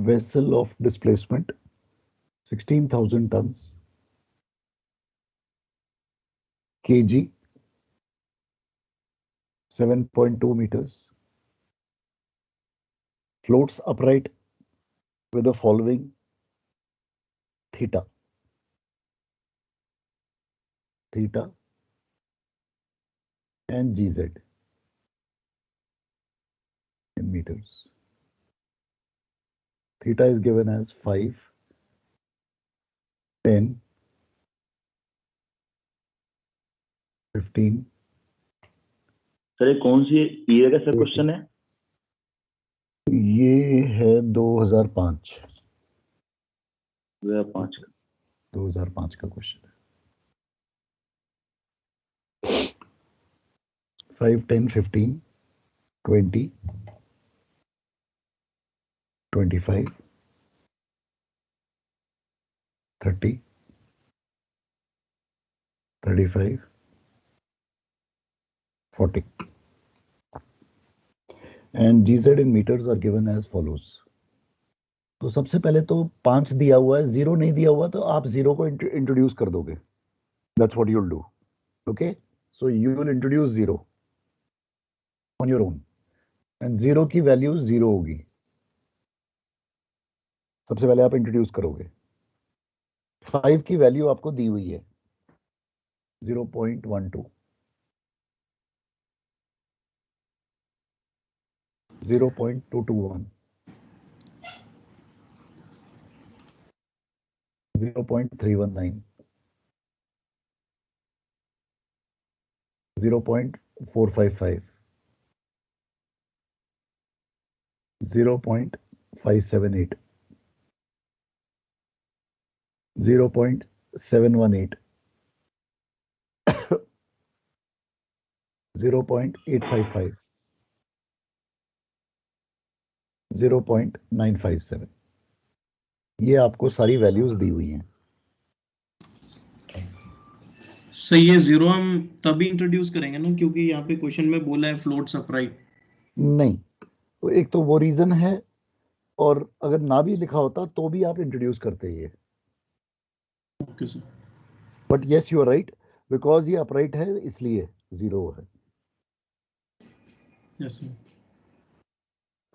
vessel of displacement 16,000 tons, kg 7.2 meters, floats upright with the following theta and gz in meters. Theta is given as 5, 10, 15. Sir ये कौन सी year का sir question है? ये है 2005 का question है। 5, 10, 15, 20, 25, 30, 35, 40. And GZ in meters are given as follows. तो सबसे पहले तो 5 दिया हुआ है, 0 नहीं दिया हुआ, तो आप 0 को इंट्रोड्यूस कर दोगे. That's what you'll do. Okay? So you will introduce 0 on your own. And 0 की वैल्यू 0 होगी. सबसे पहले आप इंट्रोड्यूस करोगे. 5 की वैल्यू आपको दी हुई है 0.12, 0.221, 0.319, 0.455, 0.578, 0.718, 0.855, 0.957. ये आपको सारी वैल्यूज दी हुई हैं. सर ये 0 हम तभी इंट्रोड्यूस करेंगे ना क्योंकि यहाँ पे क्वेश्चन में बोला है फ्लोट्स अपराइट. नहीं, तो एक तो वो रीजन है, और अगर ना भी लिखा होता तो भी आप इंट्रोड्यूस करते ये. Okay sir. But yes you are right, because ये अपराइट है इसलिए 0 है. Yes sir.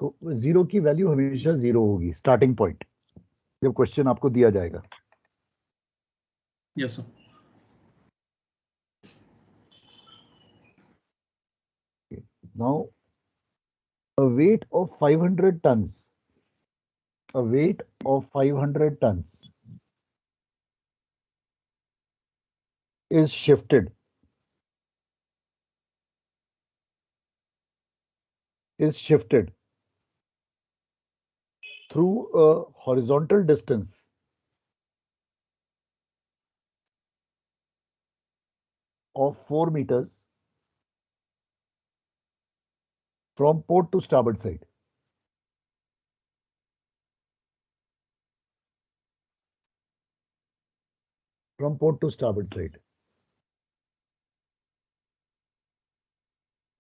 तो 0 की वैल्यू हमेशा 0 होगी स्टार्टिंग पॉइंट जब क्वेश्चन आपको दिया जाएगा. Yes sir. Now a weight of 500 tons is shifted through a horizontal distance of 4 meters from port to starboard side.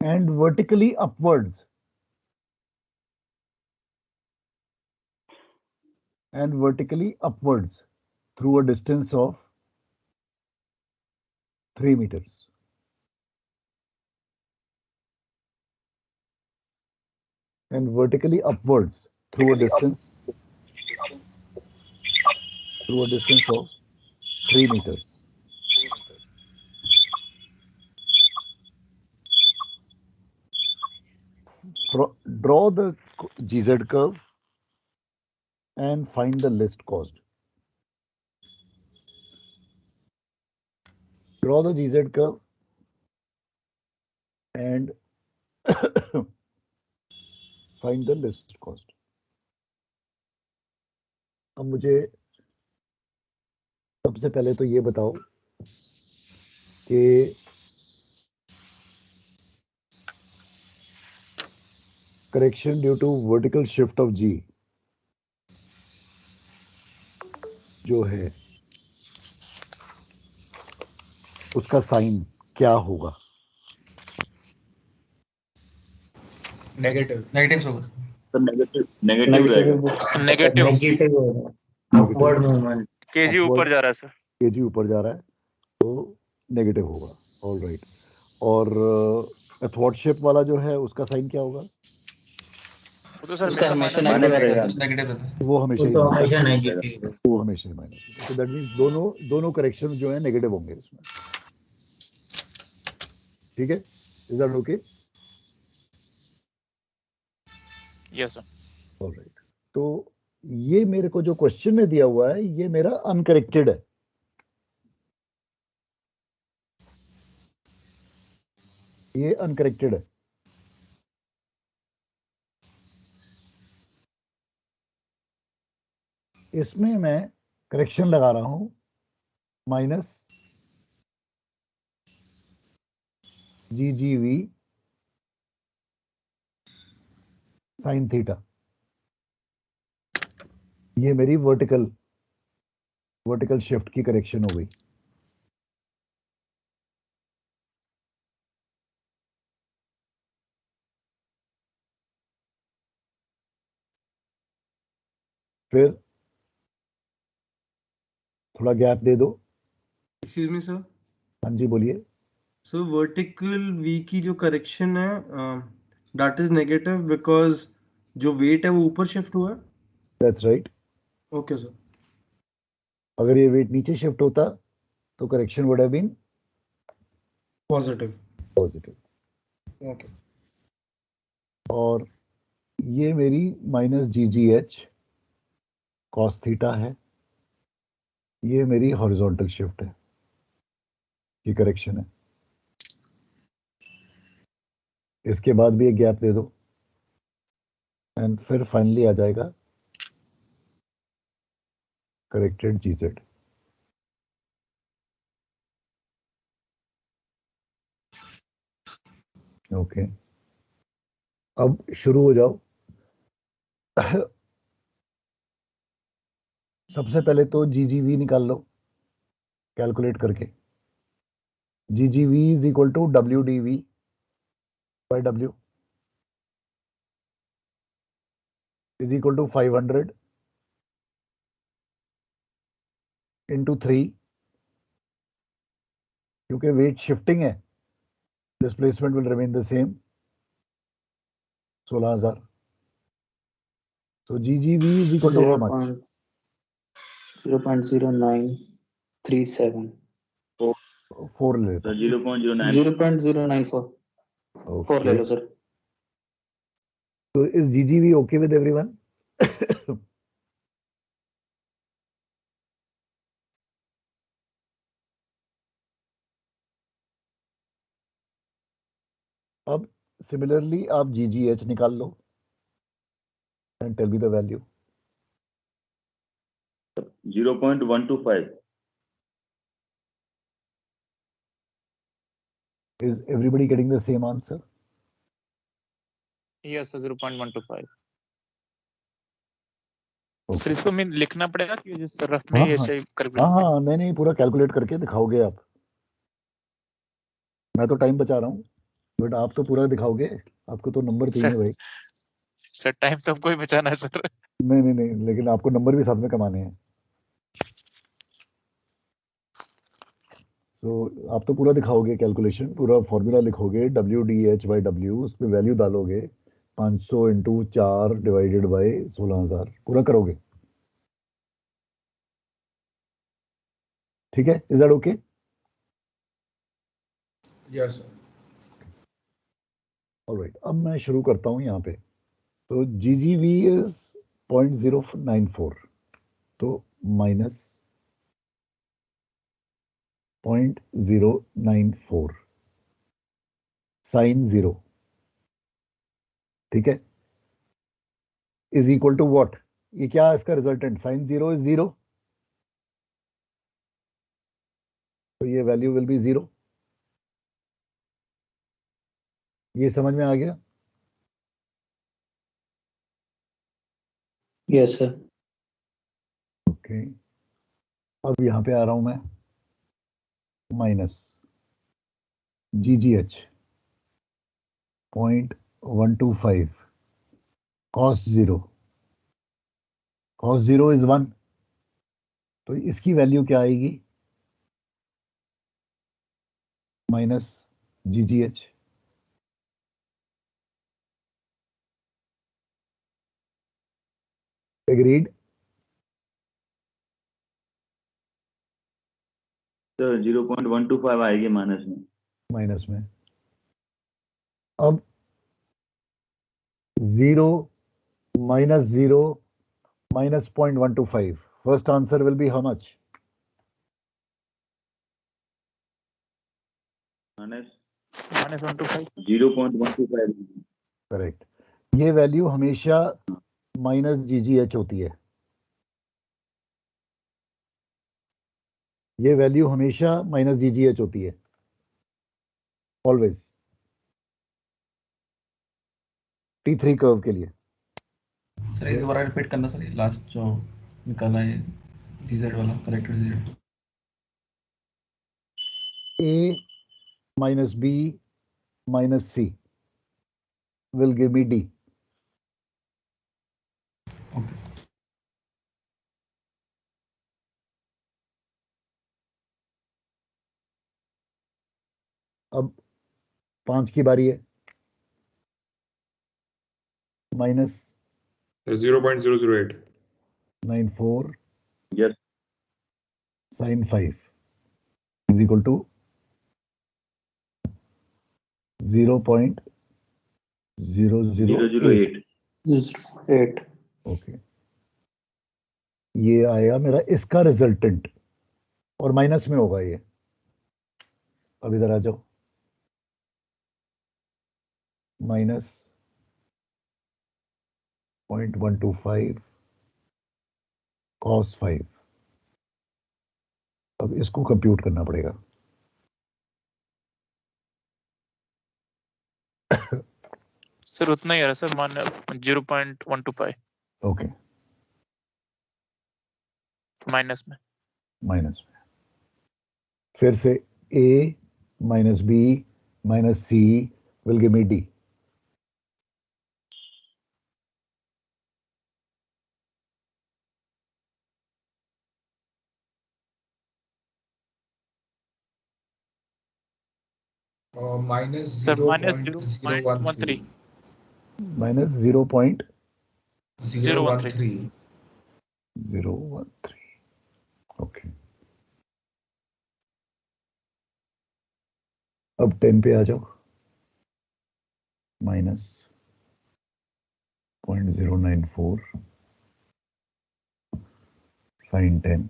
And vertically upwards through a distance of 3 meters. And vertically upwards through a distance of 3 meters. Draw the GZ curve and find the list cost. Draw the GZ curve and find the list cost. अब मुझे सबसे पहले तो ये बताओ कि correction due to vertical shift of G जो है उसका साइन क्या होगा? नेगेटिव होगा. सर नेगेटिव रहेगा। नेगेटिव अपवर्ड मूवमेंट केजी ऊपर जा रहा है सर। केजी ऊपर जा रहा है तो नेगेटिव होगा। All right. और एथवर्ड शेप वाला जो है उसका साइन क्या होगा? वो तो सर उसका हमेशा हमेशा माइनस नेगेटिव रहेगा। रहेगा। नेगेटिव रहता है। वो हमेशा ही तो माइनस, हमेशा नेगेटिव वो हमेशा ही माइनस। तो दैट मीन्स दोनों करेक्शन जो है नेगेटिव होंगे इसमें। ठीक है, is that okay? Yes sir. All right. तो ये मेरे को जो क्वेश्चन में दिया हुआ है ये मेरा अनकरेक्टेड है। ये अनकरेक्टेड है। इसमें मैं करेक्शन लगा रहा हूं माइनस GGV साइन थीटा। ये मेरी वर्टिकल शिफ्ट की करेक्शन हो गई। फिर थोड़ा गैप दे दो। Excuse me sir. हाँ जी बोलिए। सो वर्टिकल वी की जो करेक्शन है दैट इज नेगेटिव बिकॉज जो वेट है वो ऊपर शिफ्ट हुआ है। That's right. Okay sir. अगर ये वेट नीचे शिफ्ट होता तो correction would have been positive. Positive. Okay. और ये मेरी माइनस GGH कॉस थीटा है। ये मेरी हॉरिजॉन्टल शिफ्ट है, ये करेक्शन है। इसके बाद भी एक गैप दे दो एंड फिर फाइनली आ जाएगा करेक्टेड GZ। ओके, अब शुरू हो जाओ। सबसे पहले तो GGV निकाल लो कैलकुलेट करके। GGV is equal to WDV by W is equal to 500 into 3। क्योंकि वेट शिफ्टिंग है, displacement will remain the same, 16,000। तो GGV is equal to how much? 0.0937 4 ले लेता सर हूँ। 0.09 0.094 4 ले लो sir. So is GGV okay with everyone? अब similarly आप GGH निकाल लो and tell me the value. 0.125 Is everybody getting the same answer? Yes sir 0.125। Okay. Sir इसको मैं लिखना पड़ेगा कि जो सर रफ में हाँ ही हाँ ऐसे कर हाँ, नहीं पूरा कैलकुलेट करके दिखाओगे आप। मैं तो टाइम बचा रहा हूँ बट आप तो पूरा दिखाओगे, आपको तो नंबर चाहिए भाई। सर टाइम तो हमको ही बचाना है सर। नहीं, लेकिन आपको नंबर भी साथ में कमाने हैं। तो आप तो पूरा दिखाओगे कैलकुलेशन, पूरा फॉर्मूला लिखोगे WDH/W, उस पर वैल्यू डालोगे 500 इंटू 4 डिवाइडेड बाई 16,000, पूरा करोगे। ठीक है, is that okay? Yes sir. Alright, अब मैं शुरू करता हूँ यहाँ पे। तो GGV इज 0.094, तो माइनस 0.094 साइन 0, ठीक है, इज इक्वल टू व्हाट? ये क्या है इसका रिजल्टेंट? साइन 0 इज 0, तो ये वैल्यू विल बी 0। ये समझ में आ गया? Yes sir. ओके, अब यहां पे आ रहा हूं मैं, minus GGH 0.125 cos 0, cos 0 is 1, तो इसकी वैल्यू क्या आएगी? Minus GGH. एग्रीड? सर 0.125 आएगी माइनस में। माइनस में। अब 0 minus 0 minus 0.125. First answer will be how much? Minus -125 0.125। Correct. ये वैल्यू हमेशा माइनस GGH होती है। ये वैल्यू हमेशा माइनस GGH होती है, ऑलवेज, T3 कर्व के लिए। सर ये दोबारा रिपीट करना सर, लास्ट जो निकाला है जीजेड वाला corrected GZ. A minus B minus C will give me D. Okay sir. अब 5 की बारी है। Minus 0.008 94 yes sin 5 is equal to 0.008. 008। 8. Okay, ये आया मेरा इसका रिजल्टेंट, और माइनस में होगा ये। अब इधर आ जाओ, माइनस 0.125 cos 5। अब इसको कंप्यूट करना पड़ेगा। सर उतना ही आ रहा सर, मान 0.125 ओके, माइनस में। माइनस में। फिर से A minus B minus C will give me D. minus sir -0.013 Minus 0.013. 0.013 okay, अब 10 पे आ जाओ, minus 0.094 sin 10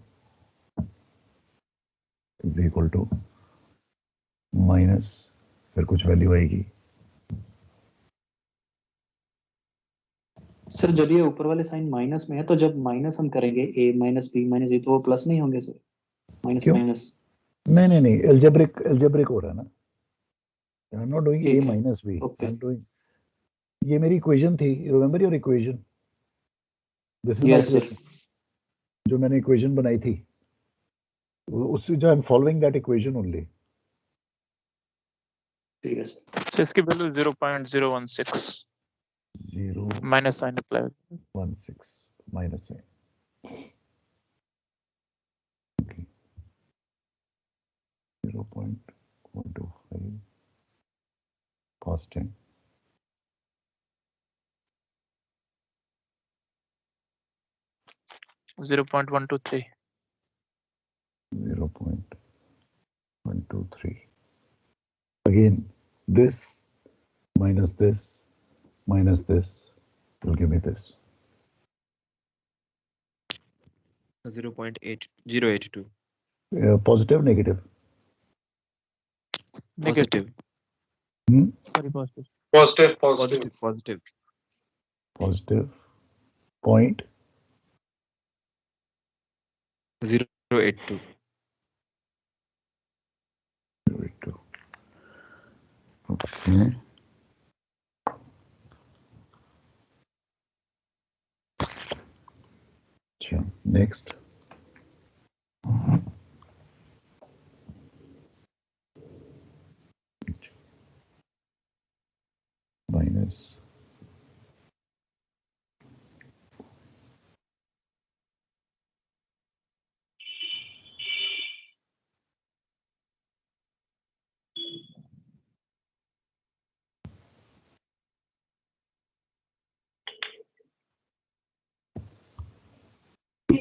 is equal to minus, फिर कुछ वैल्यू आएगी। सर जब ये ऊपर वाले साइन माइनस में है तो जब माइनस हम करेंगे a माइनस b माइनस ए तो वो प्लस नहीं होंगे सर? माइनस क्यों? माइनस। नहीं, एल्जेब्रिक हो रहा है ना। I am not doing A ठीक है, minus B, okay. I am doing, ये मेरी इक्वेशन थी, remember your equation, this is my yes sir. Equation, जो मैंने इक्वेशन बनाई थी, उससे जो I am following that equation only. ठीक है सर। सर इसकी value 0.016 minus sign apply. 0.16 minus A. Okay. 0.125 cos 10. -0.123 0.123. Again, this minus this minus this will give me this. 0.8082. Positive, negative? Negative. Hmm? Sorry positive. Positive. Positive. Point 0.82. 0.82. Okay. Sure. Next. Minus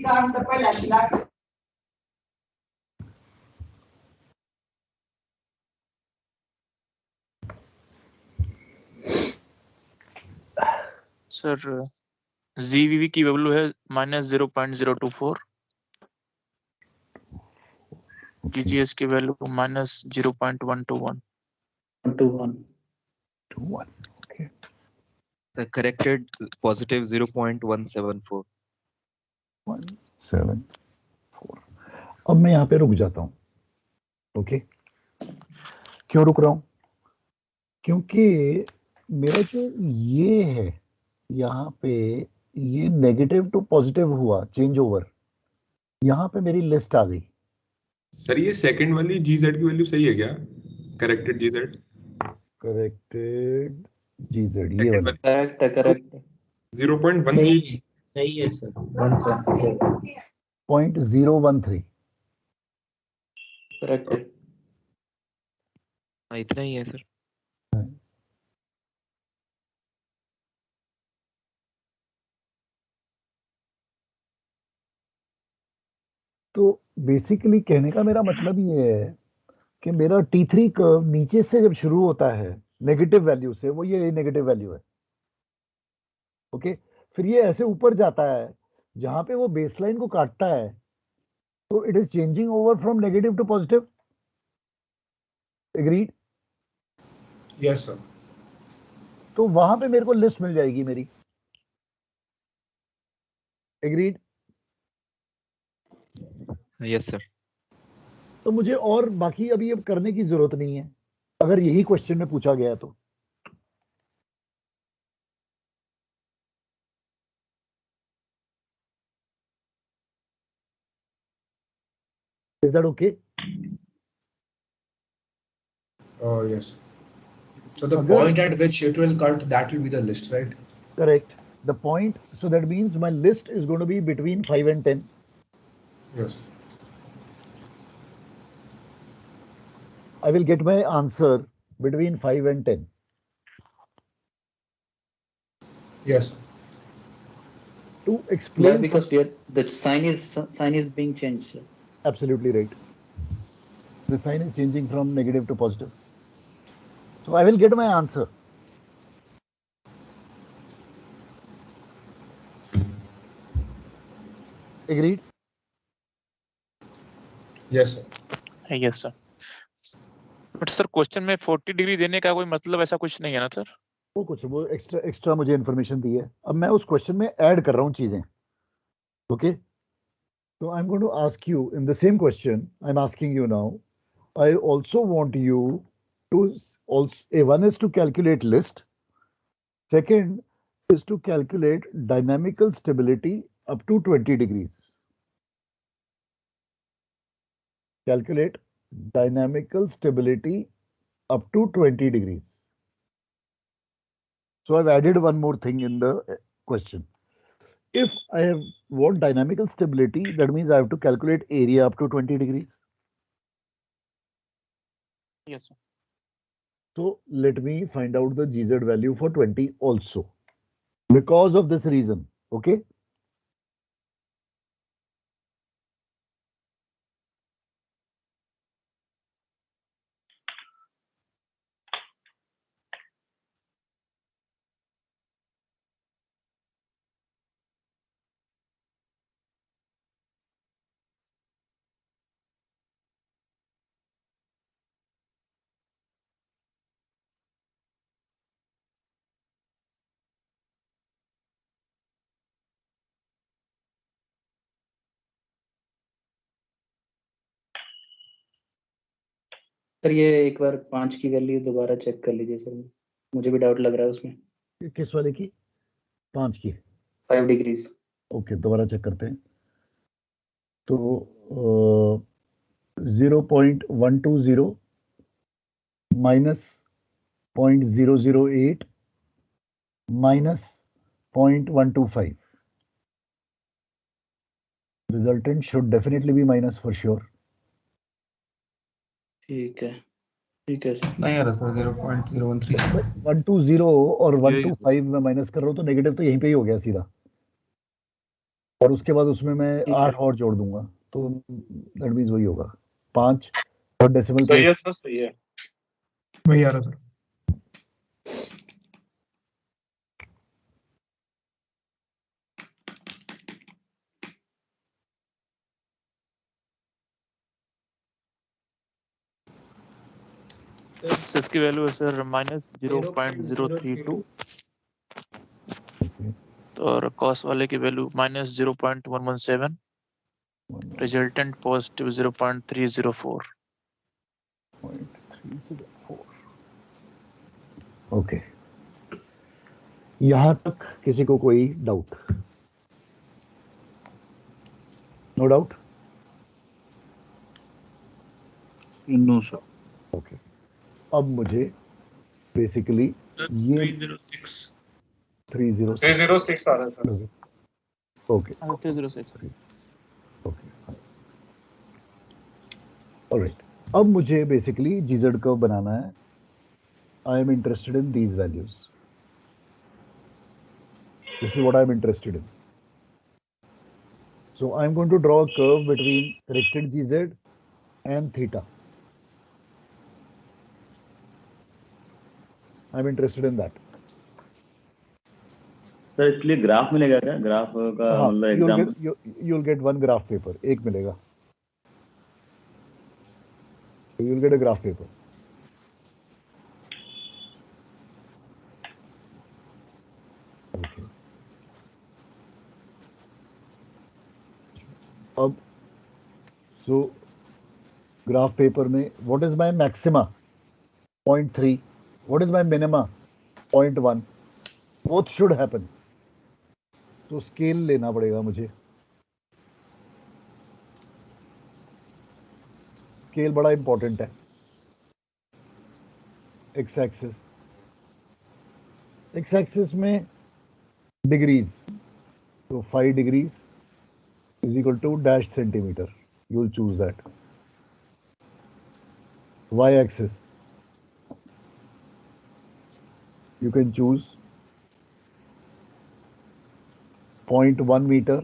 sir ZVV की value है -0.024, GGS की value -0.121। 1 Okay. The corrected positive 0.174. 174। अब मैं यहाँ पे रुक जाता हूँ। ओके, क्यों रुक रहा हूँ? क्योंकि मेरा जो ये है यहाँ पे, ये नेगेटिव टू पॉजिटिव हुआ चेंज ओवर, यहाँ पे मेरी लिस्ट आ गई। सर ये सेकंड वाली GZ की वैल्यू सही है क्या? Corrected GZ। करेक्टेड GZ ये वाला करेक्ट है, करेक्ट है। 0.13। सही है सर। 0.013। करेक्ट है। हाँ, इतना ही है सर। तो बेसिकली कहने का मेरा मतलब ये है कि मेरा T3 कर्व नीचे से जब शुरू होता है नेगेटिव वैल्यू से, वो ये नेगेटिव वैल्यू है। ओके, फिर ये ऐसे ऊपर जाता है जहां पे वो बेसलाइन को काटता है, तो it is changing over from negative to positive. Agreed? Yes sir. तो वहां पे मेरे को लिस्ट मिल जाएगी मेरी। एग्रीड? Yes sir. तो मुझे और बाकी अभी अब करने की जरूरत नहीं है, अगर यही क्वेश्चन में पूछा गया तो। Is that okay? Yes. So the Agar- point at which it will cut, that will be the list, right? Correct. The point, so that means my list is going to be between 5 and 10. Yes. I will get my answer between 5 and 10. Yes. To Yeah, explain, because we are, the sign is being changed, sir. absolutely right. The sign is changing from negative to positive. So I will get my answer. Agreed? Yes sir. Yes sir. But sir question में 40 degree देने का कोई मतलब ऐसा कुछ नहीं है ना सर? वो एक्स्ट्रा मुझे इंफॉर्मेशन दी है। अब मैं उस क्वेश्चन में ऐड कर रहा हूँ चीजें। Okay, so I'm going to ask you in the same question I'm asking you now. I also want you to also, one is to calculate list, second is to calculate dynamical stability up to 20 degrees. Calculate dynamical stability up to 20 degrees. So I've added one more thing in the question. If I have want dynamical stability, that means I have to calculate area up to 20 degrees. Yes sir. So let me find out the GZ value for 20 also. Because of this reason, okay? Sir ये एक बार 5 की value दोबारा check कर लीजिए sir, मुझे भी doubt लग रहा है उसमें। किस वाले की? 5 की? 5 डिग्रीज। ओके, दोबारा चेक करते हैं। तो 0.120 minus 0.008 minus 0.125. Resultant should definitely be minus for sure. ठीक है, ठीक है सर। नहीं आ रहा सर 0.013। 120 और 125 में माइनस कर रहा हूँ तो नेगेटिव तो यहीं पे ही हो गया सीधा। और उसके बाद उसमें मैं ठीक है। 8 और जोड़ दूंगा, तो दैट मींस वही होगा 5 और डेसिमल सही प्लेस है सर, सही है, वही आ रहा सर। सर इसकी वैल्यू है सर -0.032 और कॉस वाले की वैल्यू -0.117, रिजल्टेंट पॉजिटिव 0.304। ओके, यहां तक किसी को कोई doubt? No doubt? No sir. Okay, अब मुझे बेसिकली ये 306 306 आ रहा है सर। ओके 306। Okay, alright. अब मुझे बेसिकली जीजेड कर्व बनाना है। I am interested in these values. This is what I am interested in. So I'm going to draw a curve between corrected GZ and theta. I'm interested in that. Sir इसलिए graph मिलेगा क्या? Graph का हाँ, मतलब you'll example? you'll get one graph paper, एक मिलेगा। You'll get a graph paper. Okay. अब so graph paper में what is my maxima? 0.3. What is my minima? 0.1. Both should happen. तो स्केल लेना पड़ेगा मुझे। स्केल बड़ा इंपॉर्टेंट है। एक्स एक्सिस में डिग्रीज, तो 5 degrees is equal to dash centimeter. You will choose that. Y-axis, you can choose 0.1 meter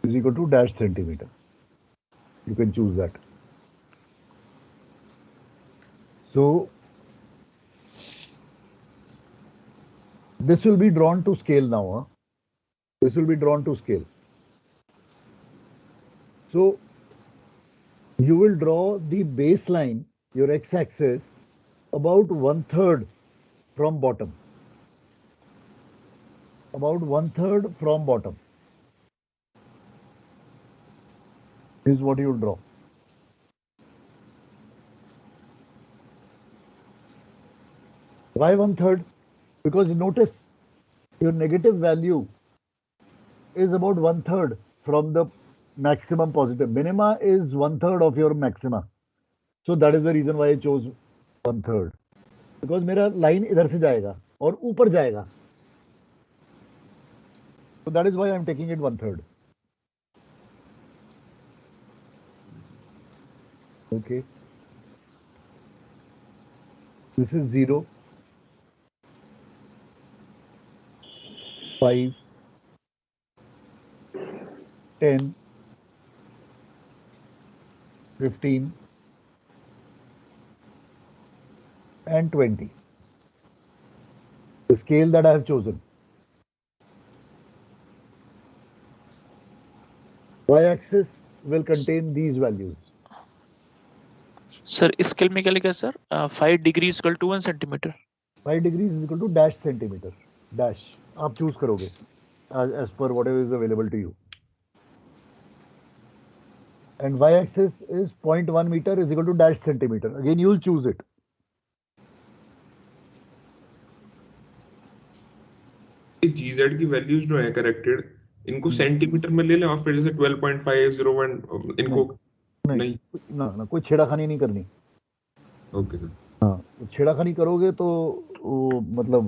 is equal to dash centimeter. You can choose that. So this will be drawn to scale now. This will be drawn to scale. So you will draw the baseline, your x-axis, about 1/3 from bottom. About 1/3 from bottom is what you will draw. Why 1/3? Because notice your negative value is about 1/3 from the maximum positive. Minima is 1/3 of your maxima. So that is the reason why I chose 1/3. Because मेरा line इधर से जाएगा और ऊपर जाएगा. So that is why I am taking it 1/3. Okay. This is 0, 5, 10, 15, and 20. The scale that I have chosen. Y-axis will contain these values. Sir इस scale में क्या लिखा है sir? 5 degree equal to 1 centimetre. 5 degrees is equal to dash centimeter. Dash. आप choose करोगे as per whatever is available to you. And y-axis is 0.1 meter is equal to dash centimeter. Again, you will choose it. GZ की values जो है corrected, इनको centimetre में ले लें और फिर जैसे 12.5 01 इनको नहीं ना कोई छेड़ाखानी नहीं करनी। Okay sir. हाँ, छेड़ाखानी करोगे तो मतलब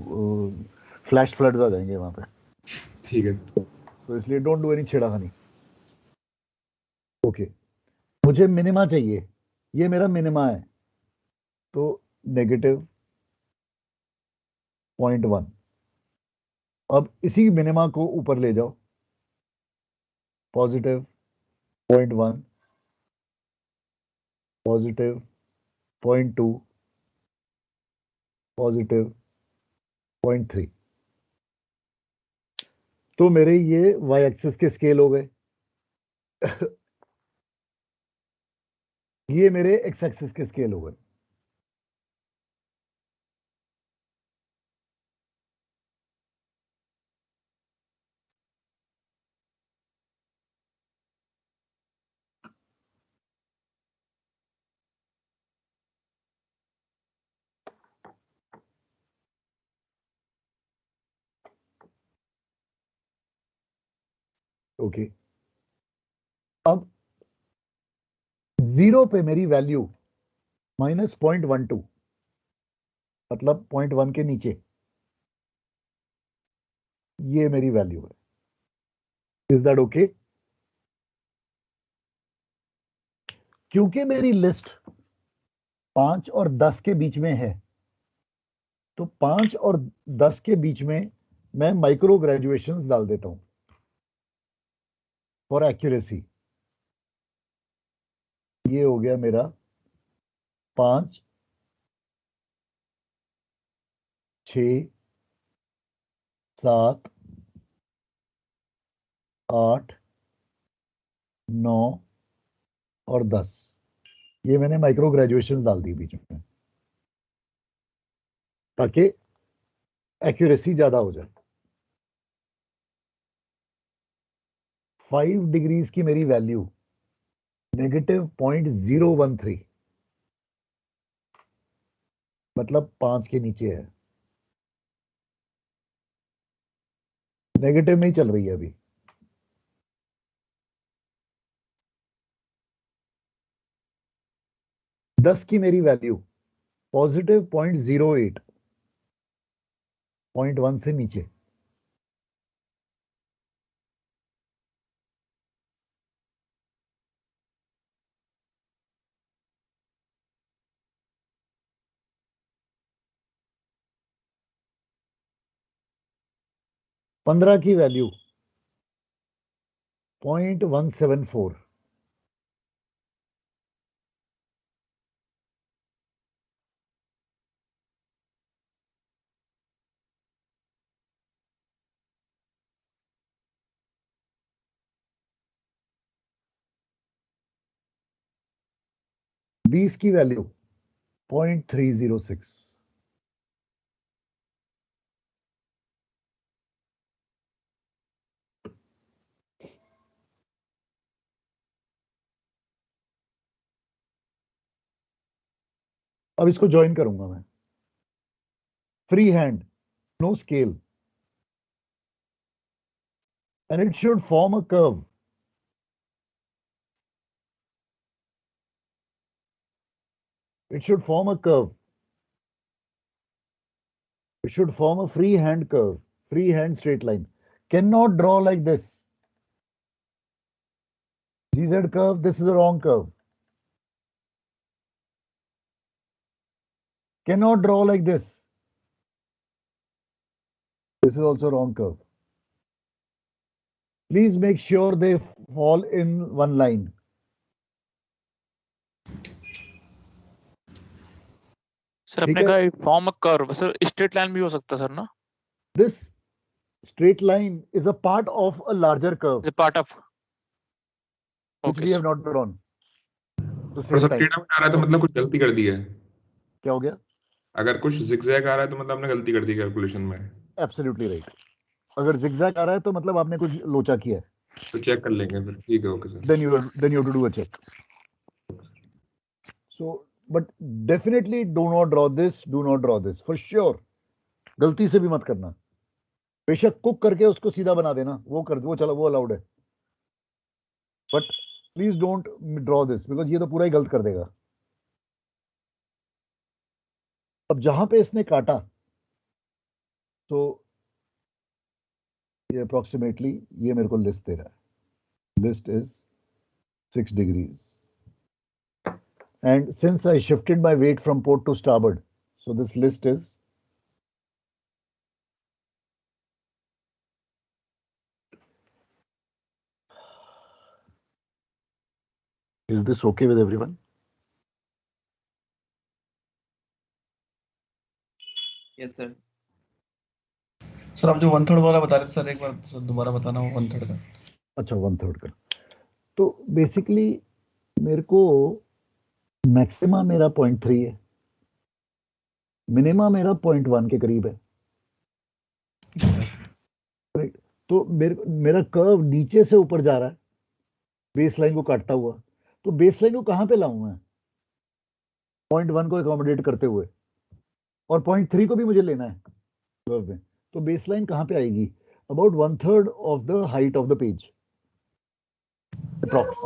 फ्लैश फ्लड्स आ जाएंगे वहां पे। ठीक है। तो इसलिए डोंट डू एनी छेड़ाखानी। ओके, मुझे मिनिमा चाहिए, ये मेरा मिनिमा है, तो -0.1। अब इसी मिनिमा को ऊपर ले जाओ, positive 0.1, positive 0.2, positive 0.3। तो मेरे ये y एक्सिस के स्केल हो गए, ये मेरे x एक्सिस के स्केल हो गए। ओके, अब 0 पे मेरी वैल्यू -0.12, मतलब 0.1 के नीचे, ये मेरी वैल्यू है। Is that okay? क्योंकि मेरी लिस्ट 5 और 10 के बीच में है, तो 5 और 10 के बीच में मैं माइक्रो ग्रेजुएशंस डाल देता हूं फॉर एक्यूरेसी। ये हो गया मेरा 5, 6, 7, 8, 9 और 10। ये मैंने माइक्रो ग्रेजुएशन डाल दी बीच में ताकि एक्यूरेसी ज्यादा हो जाए। 5 डिग्रीज की मेरी वैल्यू -0.013, मतलब 5 के नीचे है, नेगेटिव में ही चल रही है अभी। दस की मेरी वैल्यू पॉजिटिव 0.08, 0.1 से नीचे। पंद्रह की वैल्यू 0.174, बीस की वैल्यू 0.306, अब इसको ज्वाइन करूंगा मैं free hand, no scale, and it should form a curve. It should form a curve. It should form a free hand curve, free hand straight line. Cannot draw like this. GZ curve, this is a wrong curve. Cannot draw like this. This is also wrong curve. Please make sure they fall in one line. Sir अपने का form a curve, sir straight line भी हो सकता है sir ना? This straight line is a part of a larger curve. It's a part of. Which Okay, we have sir. not drawn. तो और सब टेढ़ा आ रहा है तो मतलब कुछ गलती कर दी है। क्या हो गया? अगर कुछ zigzag आ रहा है तो मतलब आपने गलती कर दी कैलकुलेशन में। Absolutely right. अगर zigzag आ रहा है तो मतलब आपने कुछ लोचा किया है। तो चेक कर लेंगे फिर, ठीक है, okay sir. Then you have to do a check. So, but definitely do not draw this, do not draw this for sure. गलती से भी मत करना। बेशक कुक करके उसको सीधा बना देना, वो कर वो चलो, वो अलाउड है, but please don't draw this because ये तो पूरा ही गलत कर देगा। अब जहां पे इसने काटा तो ये अप्रोक्सीमेटली ये मेरे को लिस्ट दे रहा है, list is 6 degrees and since I shifted my weight from port to starboard, so this list is Is this okay with everyone? Yes, sir. Sir आप जो 1/3 वाला बता रहे थे सर, एक बार सर दोबारा बताना, वो 1/3 का। अच्छा 1/3 का। तो बेसिकली मेरे को मैक्सिमा मेरा 0.3 है, मिनिमा मेरा 0.1 के करीब है। तो मेरा कर्व नीचे से ऊपर जा रहा है बेस लाइन को काटता हुआ, तो बेस लाइन को कहां पे लाऊं मैं? 0.1 को अकोमोडेट करते हुए, और 0.3 को भी मुझे लेना है कर्व में। तो बेस लाइन कहां पे आएगी? About 1/3 of the height of the page approx,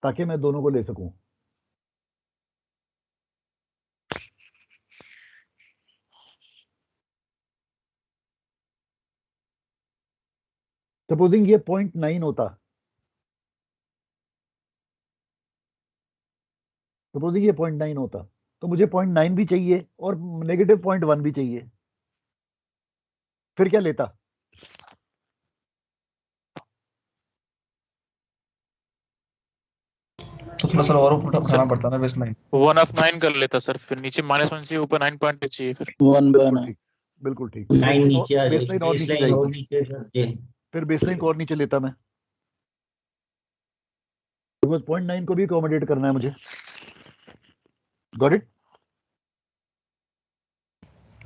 ताकि मैं दोनों को ले सकूं। सपोजिंग ये 0.9 होता, सपोजिंग ये 0.9 होता, तो मुझे 0.9 भी चाहिए और नेगेटिव 0.1 भी चाहिए। फिर क्या लेता? तो थोड़ा सर और ऊपर उठाना पड़ता ना बेस लाइन। 1/9 कर लेता सर, फिर नीचे -1 से ऊपर 9.2 चाहिए फिर। 1/9 ठीक, बिल्कुल ठीक। लाइन नीचे आ बेस जाएगी, लाइन और बेस नीचे लाइन और जाएगी, नीचे करते। फिर बेस लाइन को और नीचे लेता मैं, बिकॉज 0.9 को भी अकोमोडेट करना है मुझे। Got it?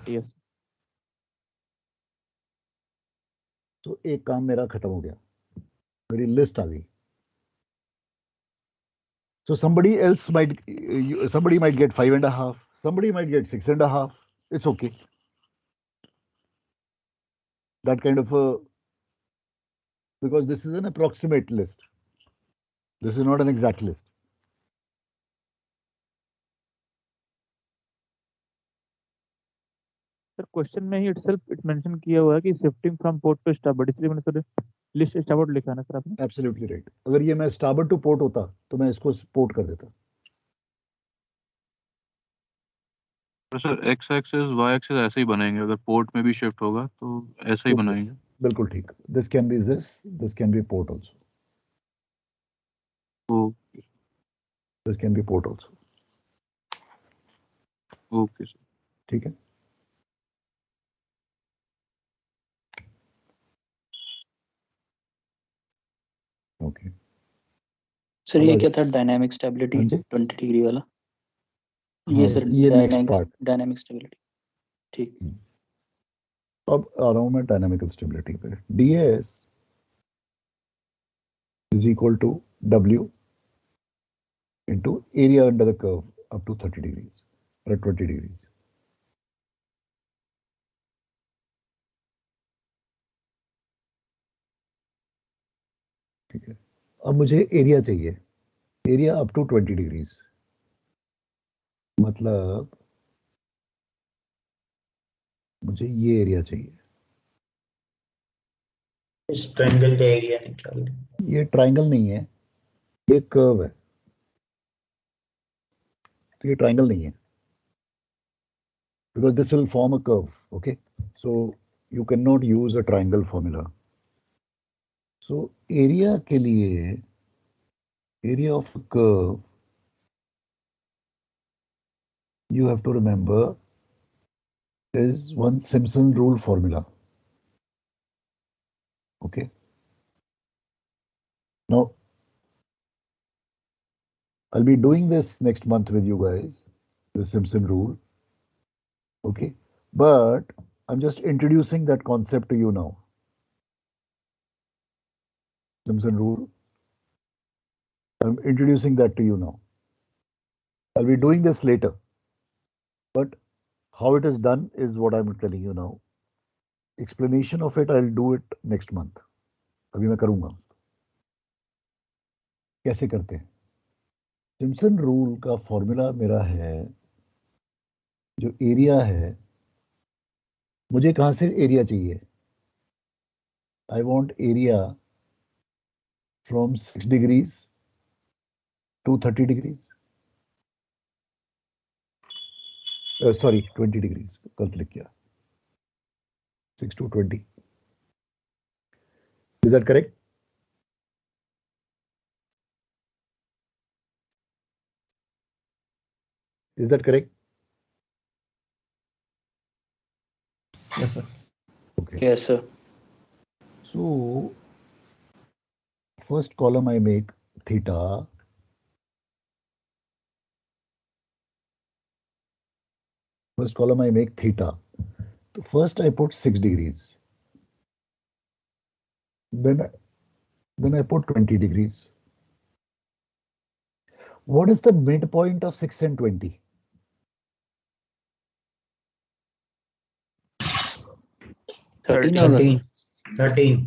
Yes. तो एक काम मेरा खत्म हो गया, मेरी लिस्ट आ गई। So somebody else might, somebody might get 5.5, somebody might get 6.5. It's okay. That kind of a, because this is an approximate list. This is not an exact list. Sir question में ही itself it mention किया हुआ है कि shifting from port to starboard, इसलिए मैंने sir list starboard लिखा है ना सर आपने। Absolutely right. अगर ये मैं starboard to port होता तो मैं इसको port कर देता। तो sir x axis y axis ऐसे ही बनाएंगे, अगर पोर्ट में भी शिफ्ट होगा तो ऐसा ही Okay. बनाएंगे। बिल्कुल ठीक। This can be this can be port also. Okay This can be port also. Okay sir. ठीक है। ओके। सर ये क्या था डायनामिक हाँ स्टेबिलिटी जी। 20 डिग्री वाला? हाँ, ये सर ये next part। डायनामिक स्टेबिलिटी, ठीक। अब आ रहा हूं मैं डायनामिकल स्टेबिलिटी पे। ds is equal to w into area under the curve up to 30 degrees or 20 degrees. ठीक है। अब मुझे एरिया चाहिए, एरिया अप टू 20 डिग्रीज, मतलब मुझे ये एरिया चाहिए। इस ट्रायंगल का एरिया निकाल लें। ये ट्रायंगल नहीं है, ये कर्व है, तो ये ट्रायंगल नहीं है, because this will form a curve. Okay, so you cannot use a triangle formula. So area के लिए, area of a curve, you have to remember is one Simpson rule formula. Okay, now I'll be doing this next month with you guys, the Simpson rule. Okay, but I'm just introducing that concept to you now. Simpson rule, I'm introducing that to you now. I'll be doing this later, but how it is done is what I'm telling you now. Explanation of it, I'll do it next month. अभी मैं करूंगा। कैसे करते हैं? Simpson rule का formula मेरा है, जो एरिया है, मुझे कहां से एरिया चाहिए? I want area from 6 degrees to 30 degrees, sorry 20 degrees, गलत लिख किया, 6 to 20. Is that correct? Is that correct? Yes, sir. Okay. Yes, sir. So first column I make theta. First column I make theta. So first I put 6 degrees. Then I put 20 degrees. What is the midpoint of 6 and 20? 13 होगा sir. 13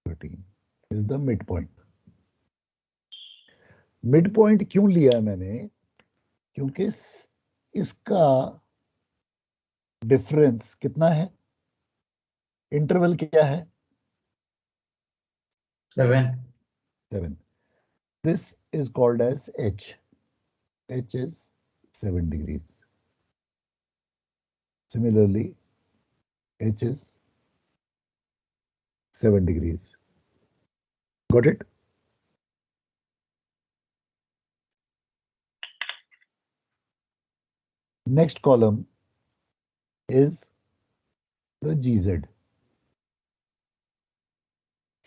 13 is the midpoint. Midpoint क्यों लिया है मैंने? क्योंकि इसका difference कितना है? Interval क्या है? 7 7. This is called as H. H is 7 degrees. Similarly, H is 7 degrees. Got it? Next column is the GZ.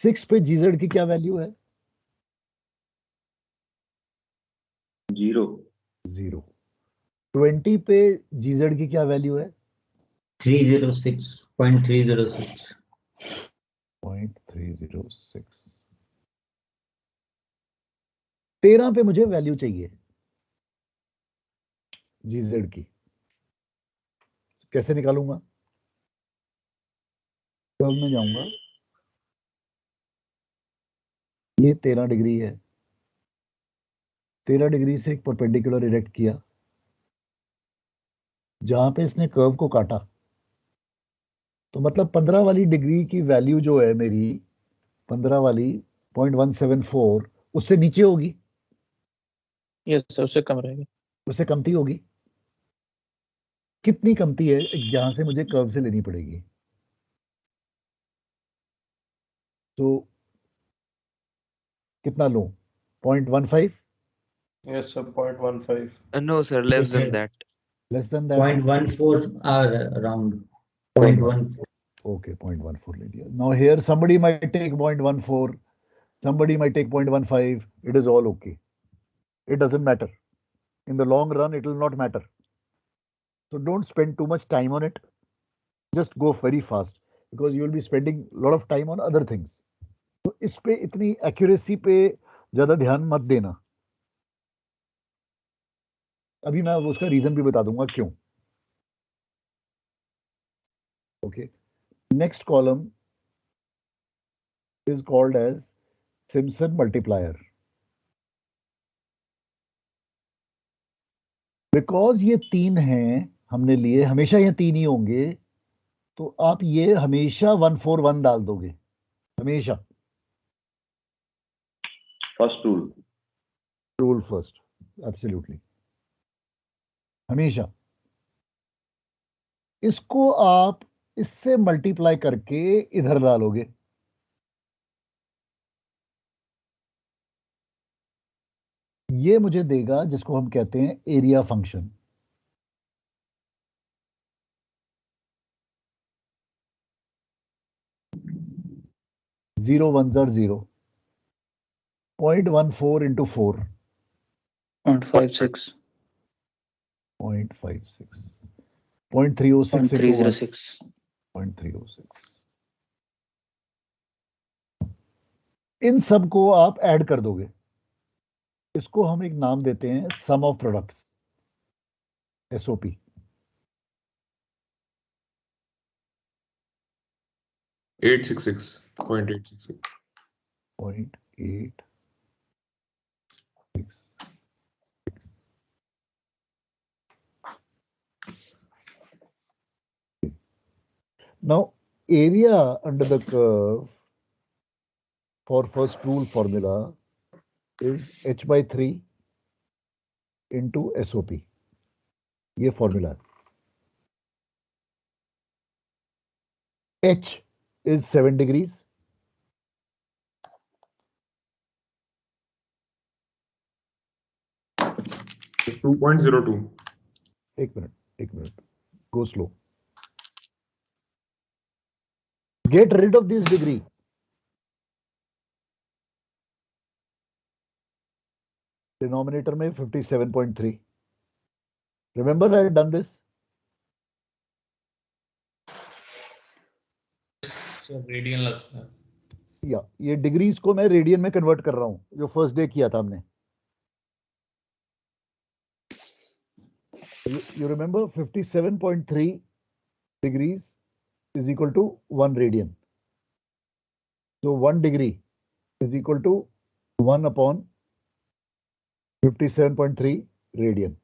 6 पे GZ की क्या वैल्यू है? 0. 0. 20 पे GZ की क्या वैल्यू है? 306.306 0.306. 13 पे मुझे वैल्यू चाहिए GZ की. कैसे निकालूंगा? कर्व में जाऊंगा. ये 13 डिग्री है. 13 डिग्री से एक परपेंडिकुलर इरेक्ट किया. जहां पे इसने कर्व को काटा, तो मतलब 15 वाली डिग्री की वैल्यू जो है मेरी, 15 वाली 0.174 उससे नीचे होगी. यस सर, उससे कम रहेगी. उससे कमती होगी. कितनी कमती है यहां से मुझे कर्व से लेनी पड़ेगी. तो कितना लूं? 0.15? Yes, sir. 0.15. No, sir. Less than that. Less than that? 0.14 or around 0.14. Okay, 0.14 ले लिया. Now here somebody might take 0.14, somebody might take 0.15. It is all okay. It doesn't matter. In the long run, it will not matter. So don't spend too much time on it. Just go very fast because you will be spending a lot of time on other things. तो इस पे इतनी accuracy पे ज्यादा ध्यान मत देना. अभी मैं उसका रीजन भी बता दूंगा क्यों. Okay. Next column is called as Simpson multiplier. Because ये 3 हैं हमने लिए, हमेशा ये 3 ही होंगे, तो आप ये हमेशा 141 डाल दोगे. हमेशा. First rule. Rule first. Absolutely. हमेशा. इसको आप इससे मल्टीप्लाई करके इधर डालोगे. ये मुझे देगा जिसको हम कहते हैं area function. Zero ones are 0. 0.14 into 4. 0.56. 0.56. 0.306 into 1. 0.306. 0.306. इन सब को आप ऐड कर दोगे. इसको हम एक नाम देते हैं सम of products, SOP. .866. 0.866. Now, area under the curve for first rule formula is h by 3 into SOP. ये formula है. H is 7 degrees. 2.02. एक minute, go slow. Get rid of this degree. Denominator में 57.3. Remember I had done this? Sir radian लगता है। या ये degrees को मैं रेडियन में कन्वर्ट कर रहा हूं, जो फर्स्ट डे किया था हमने। You remember 57.3 degrees is equal to 1 radian. So 1 degree is equal to 1 upon 57.3 radian.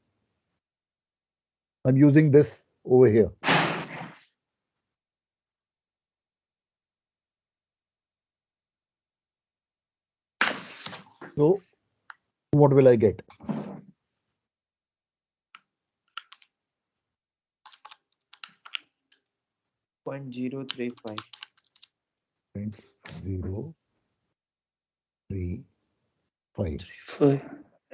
I'm using this over here. So what will I get? Point 035. 0.035.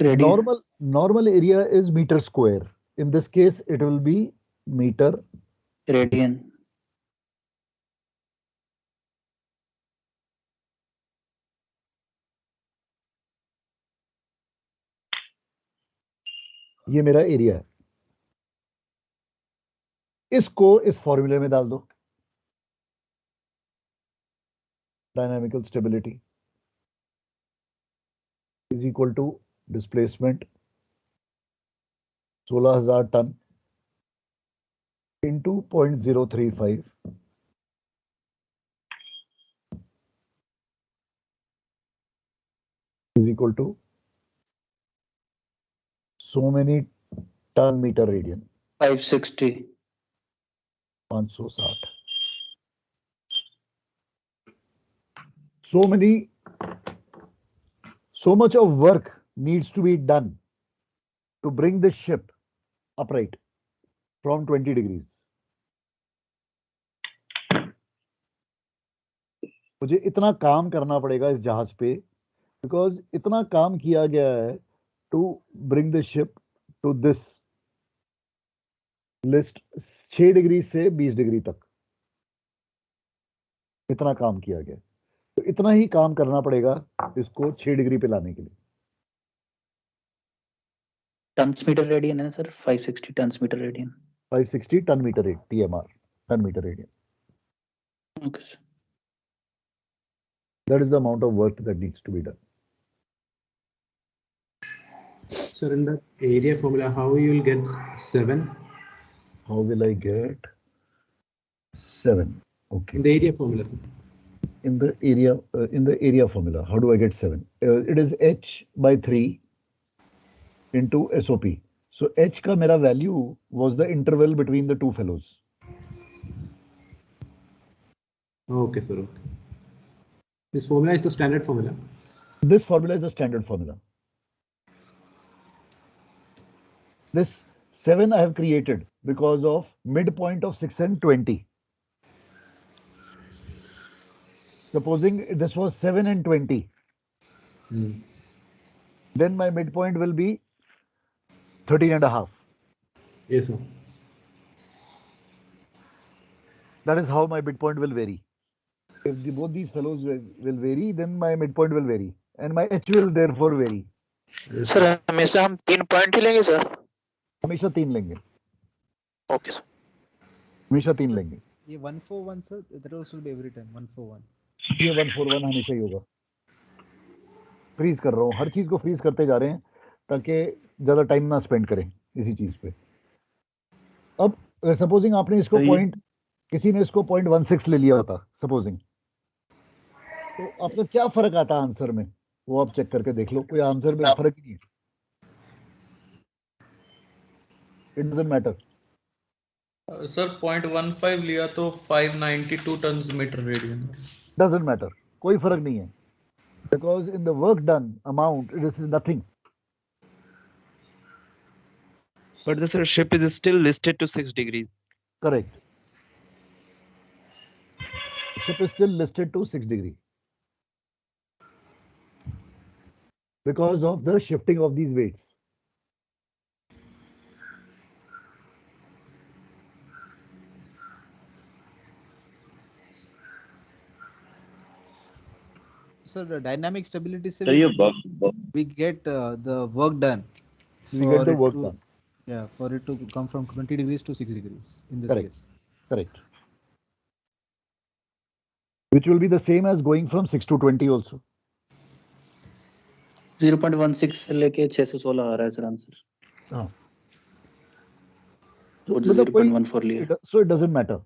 Radian. Normal area is meter square. In this case, it will be meter Radian. ये मेरा area है। इसको इस फॉर्मूले में डाल दो। Dynamical stability is equal to displacement 16,000 ton into 0.035 is equal to so many ton meter radian. 560. 560. So much of work needs to be done to bring this ship upright from 20 degrees. मुझे इतना काम करना पड़ेगा इस जहाज पे, because इतना काम किया गया है to bring the ship to this list 6 degree से 20 डिग्री तक। इतना काम किया गया, तो इतना ही काम करना पड़ेगा इसको 6 डिग्री पे लाने के लिए। टन्स मीटर रेडियन है sir, 560 tons metre radian. 560 ton metre TMR, ton metre radian. Okay, sir. That is the amount of work that needs to be done. Sir, in the area formula, how you will get 7? How will I get 7? Okay. In the area formula. In the area formula, how do I get 7? It is H by 3 into SOP. So H का मेरा value was the interval between the two fellows. Okay, sir. Okay. This formula is the standard formula. This formula is the standard formula. This 7 I have created because of midpoint of 6 and 20. Supposing this was 7 and 20, then my midpoint will be 13.5. Yes, sir. That is how my midpoint will vary. If both these fellows will vary, then my midpoint will vary, and my H will therefore vary. Sir हमेशा हम 3 point ही लेंगे sir? हमेशा 3 लेंगे। Okay sir. हमेशा 3 लेंगे। ये 141 sir, that also will be every time 141. ये 141 हमेशा ही होगा। फ्रीज कर रहा हूँ, हर चीज को फ्रीज करते जा रहे हैं ताकि ज्यादा टाइम ना स्पेंड करें इसी चीज पे। अब सपोजिंग आपने इसको पॉइंट, किसी ने इसको 0.16 ले लिया होता सपोजिंग, तो आपका क्या फर्क आता आंसर में, वो आप चेक करके देख लो। कोई आंसर में फर्क ही नहीं है। It doesn't matter. सर 0.15 लिया तो 592 ton metre radian. Doesn't matter, कोई फर्क नहीं है, because in the work done amount this is nothing. But the sir, ship is still listed to 6 degrees. Correct. Ship is still listed to 6 degree because of the shifting of these weights. sir, the dynamic stability से sir ये we get the work done. We get for the it work to- done. Yeah, for it to come from 20 degrees to 6 degrees in this Correct. case. Correct. Which will be the same as going from 6 to 20 also. 0.16 से लेके 616 आ रहा है sir answer. हाँ। वो जो 0.14 लिया। So it doesn't matter.